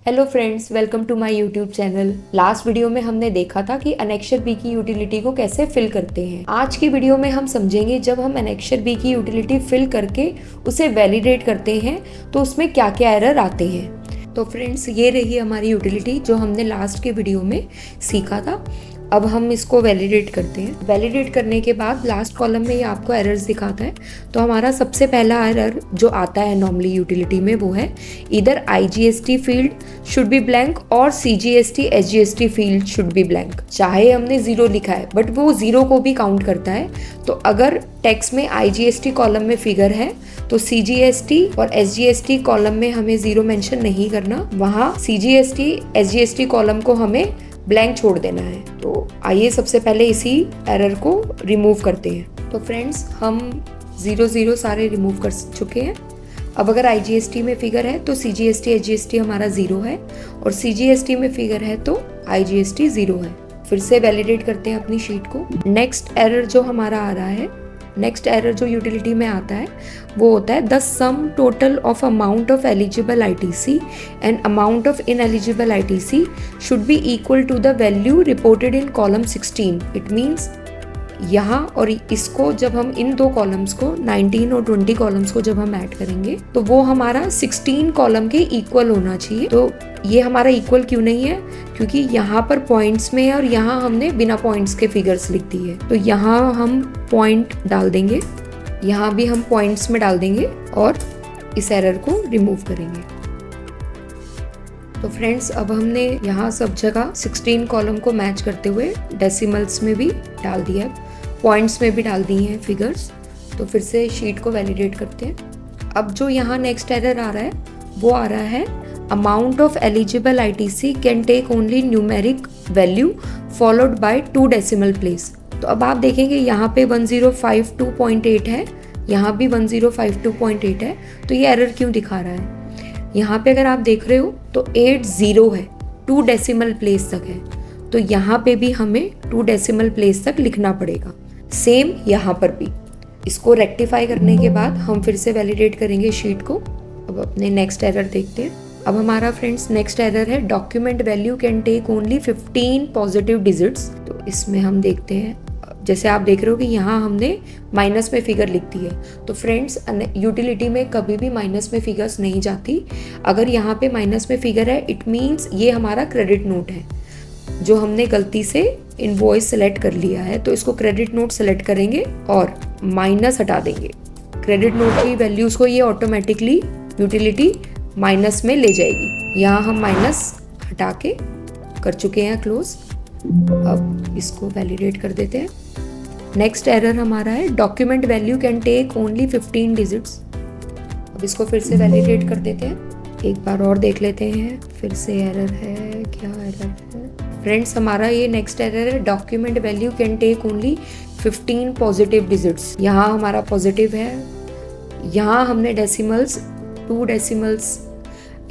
Hello friends, welcome to my YouTube channel. Last video में हमने देखा था कि अनेक्शर बी की यूटिलिटी को कैसे फिल करते हैं। आज की वीडियो में हम समझेंगे जब हम अनेक्शर बी की यूटिलिटी फिल करके उसे वैलिडेट करते हैं तो उसमें क्या क्या एरर आते हैं। तो फ्रेंड्स, ये रही हमारी यूटिलिटी जो हमने लास्ट के वीडियो में सीखा था। अब हम इसको वैलिडेट करते हैं। वैलिडेट करने के बाद लास्ट कॉलम में ये आपको एरर्स दिखाता है। तो हमारा सबसे पहला एरर जो आता है नॉर्मली यूटिलिटी में वो है इधर IGST field should be blank और CGST SGST field should be blank. चाहे हमने 0 लिखा है बट वो 0 को भी काउंट करता है। तो अगर टेक्स्ट में IGST कॉलम में फिगर है तो CGST और SGST कॉलम में हमें 0 मेंशन नहीं करना, वहाँ CGST SGST कॉलम को हमें ब्लैंक छोड़ देना है। तो आइए सबसे पहले इसी एरर को रिमूव करते हैं। तो फ्रेंड्स, हम 0 सारे रिमूव कर चुके हैं। अब अगर IGST में फिगर है तो CGST SGST हमारा 0 है और CGST में फिगर है तो IGST 0 है। फिर से वैलिडेट करते हैं अपनी शीट को। नेक्स्ट एरर जो हमारा आ रहा है, नेक्स्ट एरर जो यूटिलिटी में आता है वो होता है the sum total of amount of eligible ITC and amount of ineligible ITC should be equal to the value reported in column 16। It means यहाँ और इसको जब हम इन दो कॉलम्स को 19 और 20 कॉलम्स को जब हम ऐड करेंगे तो वो हमारा 16 कॉलम के इक्वल होना चाहिए। तो ये हमारा इक्वल क्यों नहीं है? क्योंकि यहाँ पर पॉइंट्स में है और यहाँ हमने बिना पॉइंट्स के फिगर्स लिख दी है। तो यहाँ हम पॉइंट डाल देंगे, यहाँ भी हम पॉइंट्स में डाल देंगे और इस एरर को रिमूव करेंगे। तो फ्रेंड्स, अब हमने यहाँ सब जगह 16 कॉलम को मैच करते हुए डेसिमल्स में भी डाल दिया है, पॉइंट्स में भी डाल दी हैं फिगर्स। तो फिर से शीट को वैलिडेट करते हैं। अब जो यहाँ नेक्स्ट एरर आ रहा है वो आ रहा है amount of eligible ITC can take only numeric value followed by 2 decimal place. तो अब आप देखेंगे यहाँ पे 1052.8 है, यहाँ भी 1052.8 है। तो ये एरर क्यों दिखा रहा है? यहाँ पे अगर आप देख रहे हो तो 80 है, 2 डेसिमल प्लेस तक है। तो यहाँ पे भी हमें 2 डेसिमल प्लेस तक लिखना पड़ेगा। सेम यहाँ पर भी। इसको रेक्टिफाई करने के बाद हम फिर से वैलिडेट करेंगे शीट को। अब अपने नेक्स्ट एरर देखते हैं। अब हमारा फ्रेंड्स नेक्स्ट एरर है document value can take only 15 positive digits. तो इसमें हम देखते हैं, जैसे आप देख रहे हो कि यहाँ हमने माइनस में फिगर लिख दी है। तो फ्रेंड्स, यूटिलिटी में कभी भी माइनस में फिगर्स नहीं जाती। अगर यहाँ पे माइनस में फिगर है इट मीन्स ये हमारा क्रेडिट नोट है जो हमने गलती से इनवॉइस सेलेक्ट कर लिया है। तो इसको क्रेडिट नोट सेलेक्ट करेंगे और माइनस हटा देंगे। क्रेडिट नोट की वैल्यूज को ये ऑटोमेटिकली यूटिलिटी माइनस में ले जाएगी। यहाँ हम माइनस हटा के कर चुके हैं क्लोज। अब इसको वैलिडेट कर देते हैं। नेक्स्ट एरर हमारा है document value can take only 15 digits. अब इसको फिर से वैलिडेट कर देते हैं, एक बार और देख लेते हैं। फिर से एरर है, क्या एरर है फ्रेंड्स? हमारा ये नेक्स्ट एरर है document value can take only 15 positive digits. यहाँ हमारा पॉजिटिव है, यहाँ हमने डेसिमल्स 2 डेसिमल्स,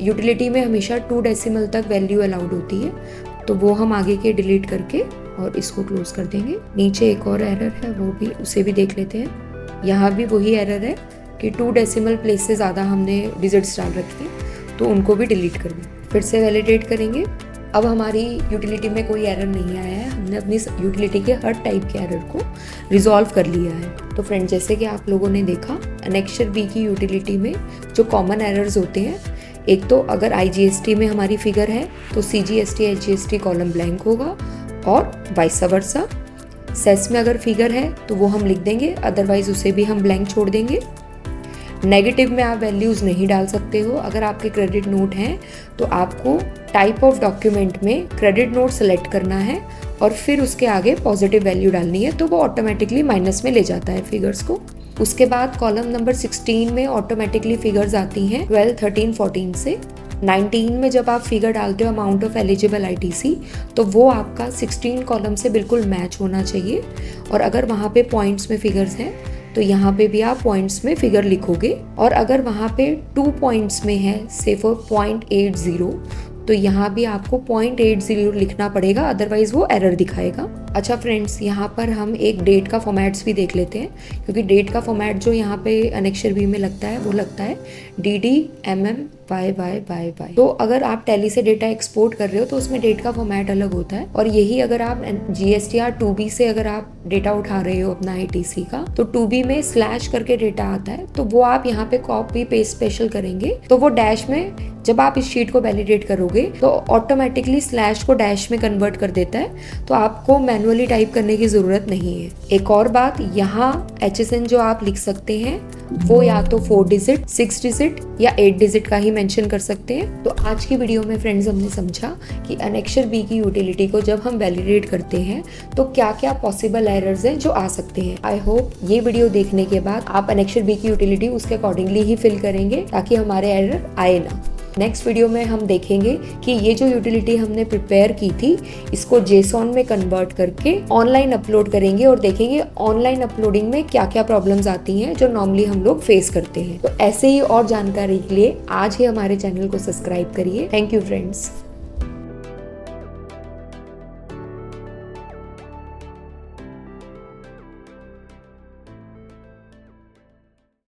यूटिलिटी में हमेशा 2 डेसिमल तक वैल्यू अलाउड होती है। तो वो हम आगे के डिलीट करके और इसको क्लोज कर देंगे। नीचे एक और एरर है, वो भी उसे भी देख लेते हैं। यहाँ भी वही एरर है कि 2 डेसिमल प्लेस से ज़्यादा हमने डिजिट्स डाल रखे हैं, तो उनको भी डिलीट कर दें। फिर से वैलिडेट करेंगे। अब हमारी यूटिलिटी में कोई एरर नहीं आया है। हमने अपनी यूटिलिटी के हर टाइप के एरर को रिजॉल्व कर लिया है। तो फ्रेंड, जैसे कि आप लोगों ने देखा अनेक्शर बी की यूटिलिटी में जो कॉमन एरर्स होते हैं, एक तो अगर IGST में हमारी फिगर है तो CGST SGST कॉलम ब्लैंक होगा और वाइस वर्सा। सेस में अगर फिगर है तो वो हम लिख देंगे, अदरवाइज उसे भी हम ब्लैंक छोड़ देंगे। नेगेटिव में आप वैल्यूज़ नहीं डाल सकते हो। अगर आपके क्रेडिट नोट हैं तो आपको टाइप ऑफ डॉक्यूमेंट में क्रेडिट नोट सेलेक्ट करना है और फिर उसके आगे पॉजिटिव वैल्यू डालनी है, तो वो ऑटोमेटिकली माइनस में ले जाता है फिगर्स को। उसके बाद कॉलम नंबर 16 में ऑटोमेटिकली फिगर्स आती हैं 12, 13, 14 से। 19 में जब आप फिगर डालते हो अमाउंट ऑफ एलिजिबल ITC तो वो आपका 16 कॉलम से बिल्कुल मैच होना चाहिए। और अगर वहाँ पे पॉइंट्स में फिगर्स हैं तो यहाँ पे भी आप पॉइंट्स में फिगर लिखोगे। और अगर वहाँ पे 2 पॉइंट्स में है, से फॉर 0.80, तो यहाँ भी आपको 0.80 लिखना पड़ेगा, अदरवाइज वो एरर दिखाएगा। अच्छा फ्रेंड्स, यहाँ पर हम एक डेट का फॉर्मेट्स भी देख लेते हैं, क्योंकि डेट का फॉर्मेट जो यहाँ पे अनेक्शर बी में लगता है वो लगता है DD, MM, YYYY। तो अगर आप टैली से डेटा एक्सपोर्ट कर रहे हो तो उसमें डेट का फॉर्मेट अलग होता है, और यही अगर आप GSTR 2B से अगर आप डेटा उठा रहे हो अपना ITC का, तो 2B में स्लैश करके डेटा आता है, तो वो आप यहाँ पे कॉपी पेस्ट स्पेशल करेंगे तो वो डैश में, जब आप इस शीट को वैलिडेट करोगे तो ऑटोमेटिकली स्लैश को डैश में कन्वर्ट कर देता है, तो आपको मैनुअली टाइप करने की ज़रूरत नहीं है। एक और बात, यहाँ HSN जो आप लिख सकते हैं वो या तो 4 डिजिट, 6 डिजिट या 8 डिजिट का ही मेंशन कर सकते हैं। तो आज की वीडियो में फ्रेंड्स हमने समझा कि एनेक्सर बी की यूटिलिटी को जब हम वैलिडेट करते हैं तो क्या क्या पॉसिबल एरर्स हैं जो आ सकते हैं। आई होप ये वीडियो देखने के बाद आप एनेक्सर बी की यूटिलिटी उसके अकॉर्डिंगली ही फिल करेंगे ताकि हमारे एरर आए ना। नेक्स्ट वीडियो में हम देखेंगे कि ये जो यूटिलिटी हमने प्रिपेयर की थी इसको JSON में कन्वर्ट करके ऑनलाइन अपलोड करेंगे और देखेंगे ऑनलाइन अपलोडिंग में क्या क्या प्रॉब्लम्स आती हैं जो नॉर्मली हम लोग फेस करते हैं। तो ऐसे ही और जानकारी के लिए आज ही हमारे चैनल को सब्सक्राइब करिए। Thank you friends.